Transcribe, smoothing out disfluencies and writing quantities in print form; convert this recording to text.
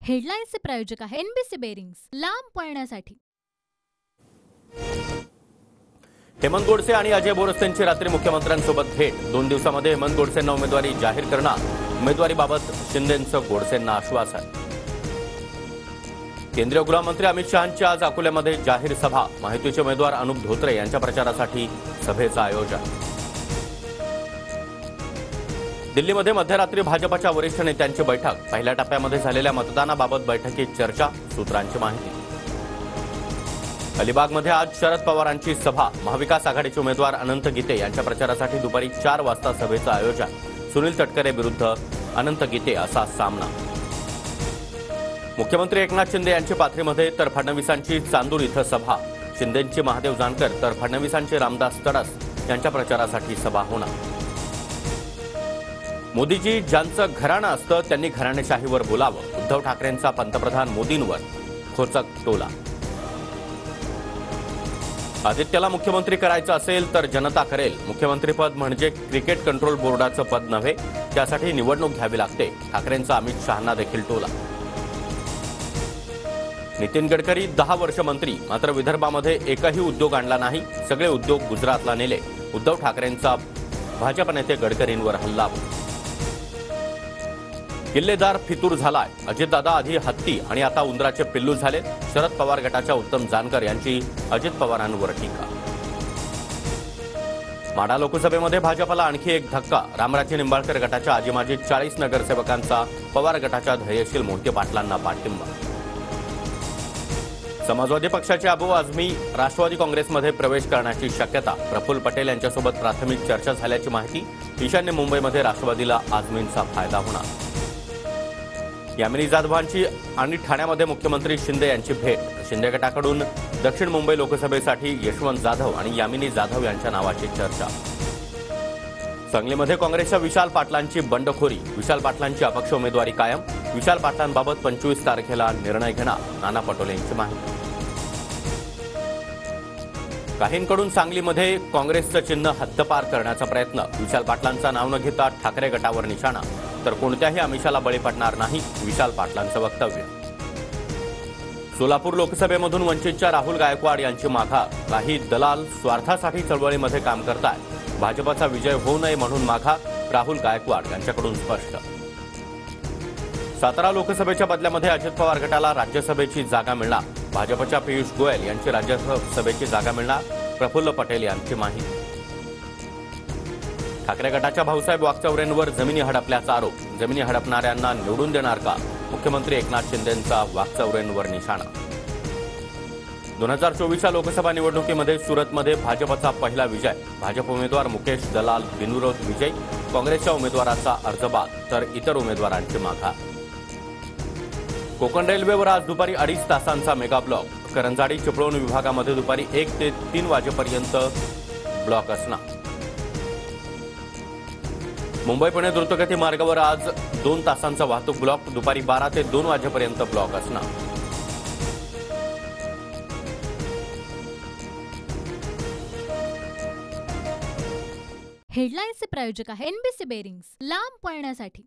हेडलाईन्सचे प्रायोजक आहे NBC bearings, लांब पळण्यासाठी। हेमंत गोडसे आणि अजय बोरस्तेंची रात्री मुख्यमंत्र्यांसोबत भेट। 2 दिवसांमध्ये हेमंत गोडसेंना उमेदवारी जाहीर करणार। उमेदवारीबाबत शिंदेंचं गोडसेंना आश्वासन। केंद्रीय गृहमंत्री अमित शहांची आज अकोल्यामध्ये जाहीर सभा। महायुतीचे उमेदवार अनुप धोत्रे यांच्या प्रचारासाठी सभेचं आयोजन। दिल्लीमध्ये मध्यरात्री भाजपच्या वरिष्ठ नेत्यांची बैठक। पहिल्या टप्प्यामध्ये झालेल्या मतदानाबाबत बैठकीत चर्चा, सूत्रांची माहिती। अलिबागमध्ये आज शरद पवारांची सभा। महाविकास आघाडीचे उमेदवार अनंत गीते यांच्या प्रचारासाठी दुपारी 4 वाजता सभेचं आयोजन। सुनील तटकरे विरुद्ध अनंत गीते असा सामना। मुख्यमंत्री एकनाथ शिंदे यांची पाथरीमध्ये तर फडणवीसांची चांदूर इथं सभा। शिंदेंची महादेव जानकर तर फडणवीसांचे रामदास तडस यांच्या प्रचारासाठी सभा होणार। मोदीजी ज्यांचं घराणं असतं त्यांनी घराणेशाहीवर बोलावं। उद्धव ठाकरेंचा पंतप्रधान मोदींवर खोचक टोला। आदित्यला मुख्यमंत्री करायचं असेल तर जनता करेल। मुख्यमंत्रीपद म्हणजे क्रिकेट कंट्रोल बोर्डाचं पद नव्हे, त्यासाठी निवडणूक घ्यावी लागते। ठाकरेंचा अमित शहांना देखील टोला। नितीन गडकरी 10 वर्ष मंत्री, मात्र विदर्भामध्ये एकही उद्योग आणला नाही। सगळे उद्योग गुजरातला नेले। उद्धव ठाकरेंचा भाजप नेते गडकरींवर हल्ला। किल्लेदार फितूर झालाय। अजितदादा आधी हत्ती आणि आता उंदराचे पिल्लू झाले। शरद पवार गटाच्या उत्तम जानकर यांची अजित पवारांवर टीका। माढा लोकसभेमध्ये भाजपला आणखी एक धक्का। रामराजे निंबाळकर गटाच्या आजीमाजी 40 नगरसेवकांचा पवार गटाच्या धैर्यशील मोहिते पाटलांना पाठिंबा। समाजवादी पक्षाचे अबू आझमी राष्ट्रवादी काँग्रेसमध्ये प्रवेश करण्याची शक्यता। प्रफुल्ल पटेल यांच्यासोबत प्राथमिक चर्चा झाल्याची माहिती। ईशान्य मुंबईमध्ये राष्ट्रवादीला आझमींचा फायदा होणार। यामिनी जाधवांची आणि ठाण्यामध्ये मुख्यमंत्री शिंदे यांची भेट। शिंदे गटाकडून दक्षिण मुंबई लोकसभेसाठी यशवंत जाधव आणि यामिनी जाधव यांच्या नावाची चर्चा। सांगलीमध्ये काँग्रेसच्या विशाल पाटलांची बंडखोरी। विशाल पाटलांची अपक्ष उमेदवारी कायम। विशाल पाटलांबाबत 25 तारखेला निर्णय घेणार। नाना पटोले यांची माहिती। काहींकडून सांगलीमध्ये काँग्रेसचं चिन्ह हद्दपार करण्याचा प्रयत्न। विशाल पाटलांचं नाव न घेता ठाकरे गटावर निशाणा, तर कोणत्याही आमिषाला बळी पडणार नाही, विशाल पाटलांचं वक्तव्य। सोलापूर लोकसभेमधून वंचितच्या राहुल गायकवाड यांची माघार। काही दलाल स्वार्थासाठी चळवळीमध्ये काम करतायत। भाजपचा विजय होऊ नये म्हणून माघार। राहुल गायकवाड यांच्याकडून स्पष्ट। सातारा लोकसभेच्या बदल्यामध्ये अजित पवार गटाला राज्यसभेची जागा मिळणार। भाजपच्या पियुष गोयल यांची राज्यसभेची जागा मिळणार। प्रफुल्ल पटेल यांची माहिती। ठाकरे गटाच्या भाऊसाहेब वाकचौरेंवर जमिनी हडपल्याचा आरोप। जमिनी हडपणाऱ्यांना निवडून देणार का? मुख्यमंत्री एकनाथ शिंदेंचा वाकचौरेंवर निशाणा। 2024च्या लोकसभा निवडणुकीमध्ये सुरतमध्ये भाजपचा पहिला विजय। भाजप उमेदवार मुकेश दलाल बिनविरोध विजय। काँग्रेसच्या उमेदवाराचा अर्ज बाद, तर इतर उमेदवारांची माघार। कोकण रेल्वेवर आज दुपारी 2.5 तासांचा मेगा ब्लॉक। करंजाडी चिपळूण विभागामध्ये दुपारी 1 ते 3 वाजेपर्यंत ब्लॉक असणार। मुंबई पुणे द्रुतगती मार्गावर आज 2 तासांचा वाहतूक ब्लॉक। दुपारी 12 ते 2 वाजेपर्यंत ब्लॉक असणार। हेडलाईन्सचे प्रायोजक आहे एनबीसी बेरिंग्स, लांब पळण्यासाठी।